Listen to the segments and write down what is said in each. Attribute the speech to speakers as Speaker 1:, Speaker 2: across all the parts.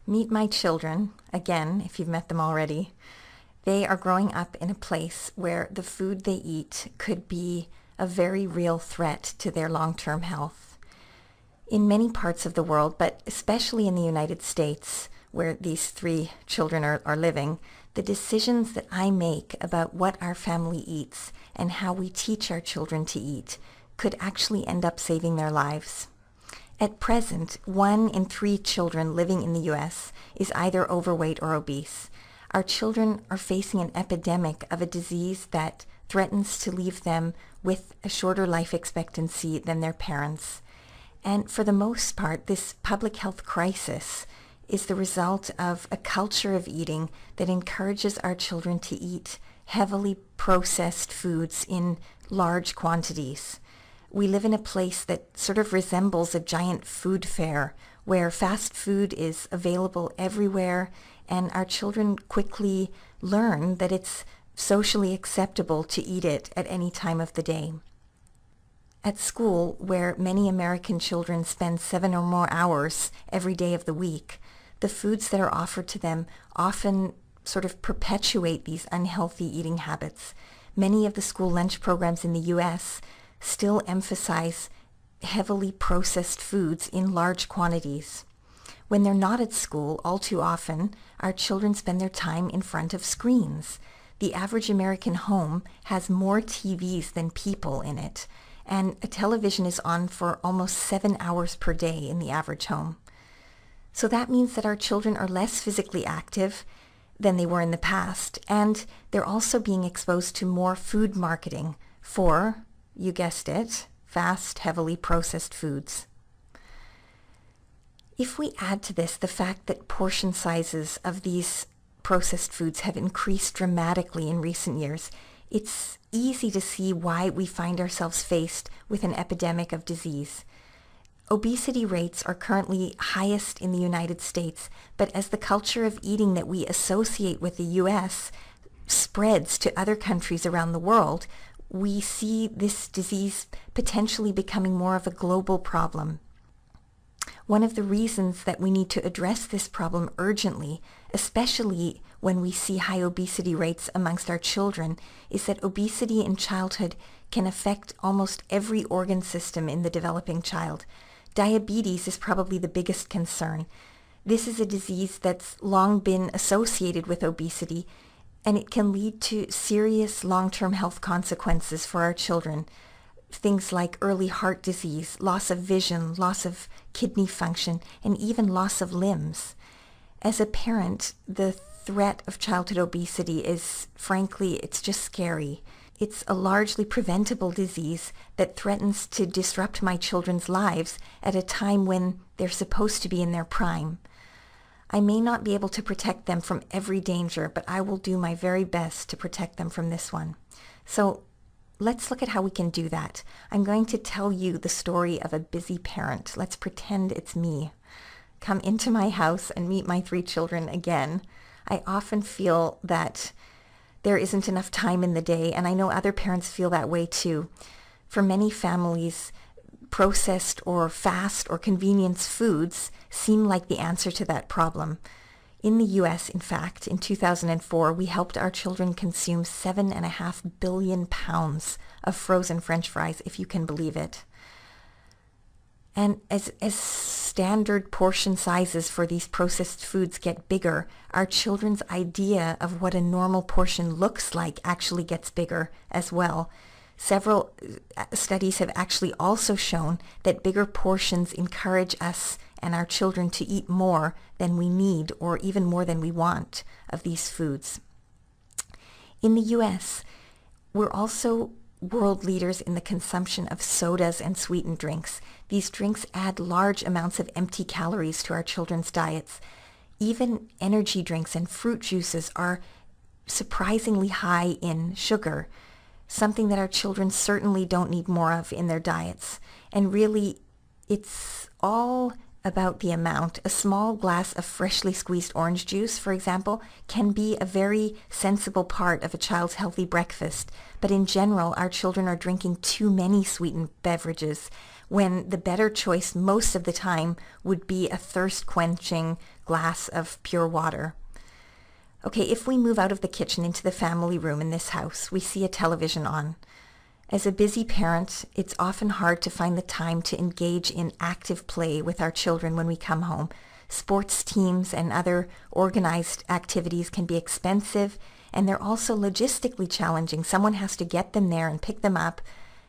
Speaker 1: Meet my children, again, if you've met them already. They are growing up in a place where the food they eat could be a very real threat to their long-term health. In many parts of the world, but especially in the United States, where these three children are living, the decisions that I make about what our family eats and how we teach our children to eat could actually end up saving their lives. At present, 1 in 3 children living in the U.S. is either overweight or obese. Our children are facing an epidemic of a disease that threatens to leave them with a shorter life expectancy than their parents. And for the most part, this public health crisis is the result of a culture of eating that encourages our children to eat heavily processed foods in large quantities. We live in a place that sort of resembles a giant food fair where fast food is available everywhere, and our children quickly learn that it's socially acceptable to eat it at any time of the day. At school, where many American children spend 7 or more hours every day of the week, the foods that are offered to them often sort of perpetuate these unhealthy eating habits. Many of the school lunch programs in the U.S. still emphasize heavily processed foods in large quantities. When they're not at school, all too often, our children spend their time in front of screens. The average American home has more TVs than people in it, and a television is on for almost 7 hours per day in the average home. So that means that our children are less physically active than they were in the past, and they're also being exposed to more food marketing for, you guessed it, fast, heavily processed foods. If we add to this the fact that portion sizes of these processed foods have increased dramatically in recent years, it's easy to see why we find ourselves faced with an epidemic of disease. Obesity rates are currently highest in the United States, but as the culture of eating that we associate with the U.S. spreads to other countries around the world, we see this disease potentially becoming more of a global problem. One of the reasons that we need to address this problem urgently, especially when we see high obesity rates amongst our children, is that obesity in childhood can affect almost every organ system in the developing child. Diabetes is probably the biggest concern. This is a disease that's long been associated with obesity, and it can lead to serious long-term health consequences for our children. Things like early heart disease, loss of vision, loss of kidney function, and even loss of limbs. As a parent, the threat of childhood obesity is, frankly, it's just scary. It's a largely preventable disease that threatens to disrupt my children's lives at a time when they're supposed to be in their prime. I may not be able to protect them from every danger, but I will do my very best to protect them from this one. So let's look at how we can do that. I'm going to tell you the story of a busy parent. Let's pretend it's me. Come into my house and meet my 3 children again. I often feel that there isn't enough time in the day, and I know other parents feel that way too. For many families, processed or fast or convenience foods seem like the answer to that problem. In the U.S., in fact, in 2004, we helped our children consume 7.5 billion pounds of frozen French fries, if you can believe it. And as standard portion sizes for these processed foods get bigger, our children's idea of what a normal portion looks like actually gets bigger as well. Several studies have actually also shown that bigger portions encourage us and our children to eat more than we need or even more than we want of these foods. In the U.S., we're also world leaders in the consumption of sodas and sweetened drinks. These drinks add large amounts of empty calories to our children's diets. Even energy drinks and fruit juices are surprisingly high in sugar, something that our children certainly don't need more of in their diets. And really, it's all about the amount. A small glass of freshly squeezed orange juice, for example, can be a very sensible part of a child's healthy breakfast. But in general, our children are drinking too many sweetened beverages. when the better choice most of the time would be a thirst-quenching glass of pure water. Okay, if we move out of the kitchen into the family room in this house, we see a television on. As a busy parent, it's often hard to find the time to engage in active play with our children when we come home. Sports teams and other organized activities can be expensive, and they're also logistically challenging. Someone has to get them there and pick them up.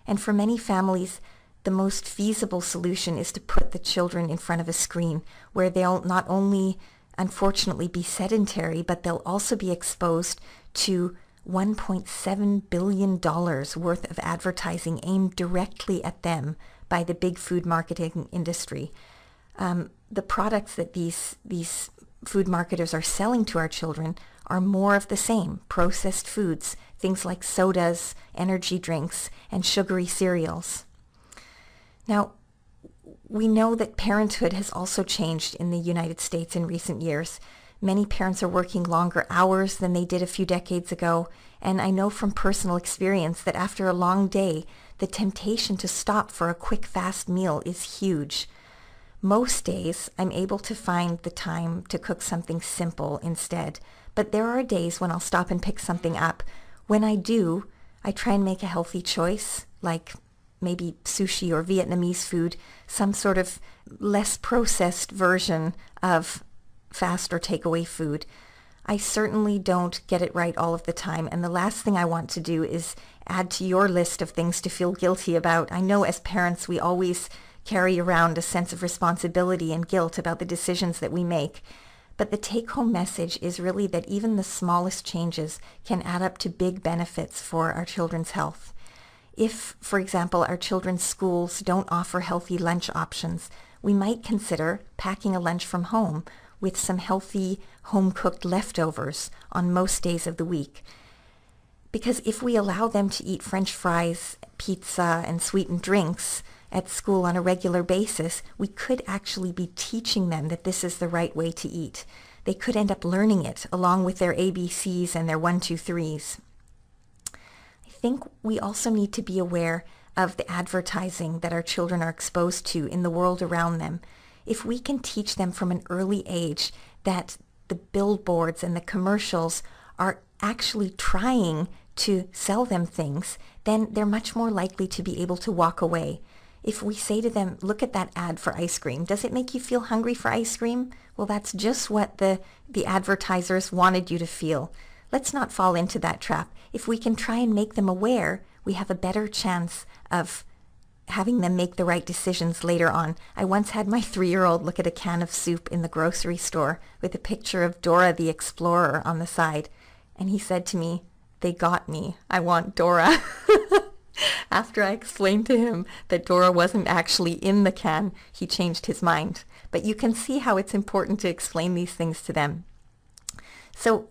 Speaker 1: And for many families, the most feasible solution is to put the children in front of a screen where they'll not only unfortunately be sedentary, but they'll also be exposed to $1.7 billion worth of advertising aimed directly at them by the big food marketing industry. The products that these food marketers are selling to our children are more of the same: processed foods, things like sodas, energy drinks, and sugary cereals. Now, we know that parenthood has also changed in the United States in recent years. Many parents are working longer hours than they did a few decades ago, and I know from personal experience that after a long day, the temptation to stop for a quick, fast meal is huge. Most days, I'm able to find the time to cook something simple instead, but there are days when I'll stop and pick something up. When I do, I try and make a healthy choice, like maybe sushi or Vietnamese food, some sort of less processed version of fast or takeaway food. I certainly don't get it right all of the time, and the last thing I want to do is add to your list of things to feel guilty about. I know as parents we always carry around a sense of responsibility and guilt about the decisions that we make, but the take-home message is really that even the smallest changes can add up to big benefits for our children's health. If, for example, our children's schools don't offer healthy lunch options, we might consider packing a lunch from home with some healthy home-cooked leftovers on most days of the week. Because if we allow them to eat French fries, pizza, and sweetened drinks at school on a regular basis, we could actually be teaching them that this is the right way to eat. They could end up learning it along with their ABCs and their 1, 2, 3s. I think we also need to be aware of the advertising that our children are exposed to in the world around them. If we can teach them from an early age that the billboards and the commercials are actually trying to sell them things, then they're much more likely to be able to walk away. If we say to them, look at that ad for ice cream, does it make you feel hungry for ice cream? Well, that's just what the advertisers wanted you to feel. Let's not fall into that trap. If we can try and make them aware, we have a better chance of having them make the right decisions later on. I once had my 3-year-old look at a can of soup in the grocery store with a picture of Dora the Explorer on the side, and he said to me, "They got me. I want Dora." After I explained to him that Dora wasn't actually in the can, he changed his mind. But you can see how it's important to explain these things to them. So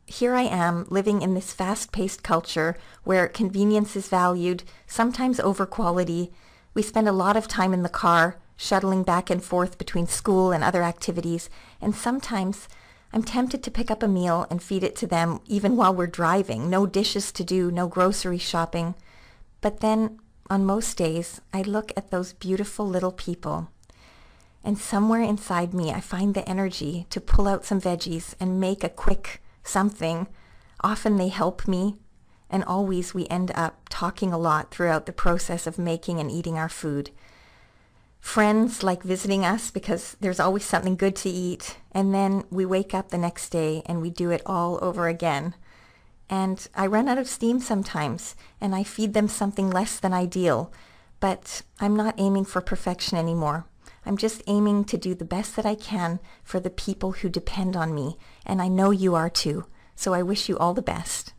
Speaker 1: here I am living in this fast-paced culture where convenience is valued, sometimes over quality. We spend a lot of time in the car, shuttling back and forth between school and other activities, and sometimes I'm tempted to pick up a meal and feed it to them even while we're driving. No dishes to do, no grocery shopping. But then, on most days, I look at those beautiful little people, and somewhere inside me I find the energy to pull out some veggies and make a quick something. Often they help me, and always we end up talking a lot throughout the process of making and eating our food. Friends like visiting us because there's always something good to eat, and then we wake up the next day and we do it all over again. And I run out of steam sometimes, and I feed them something less than ideal, but I'm not aiming for perfection anymore. I'm just aiming to do the best that I can for the people who depend on me, and I know you are too, so I wish you all the best.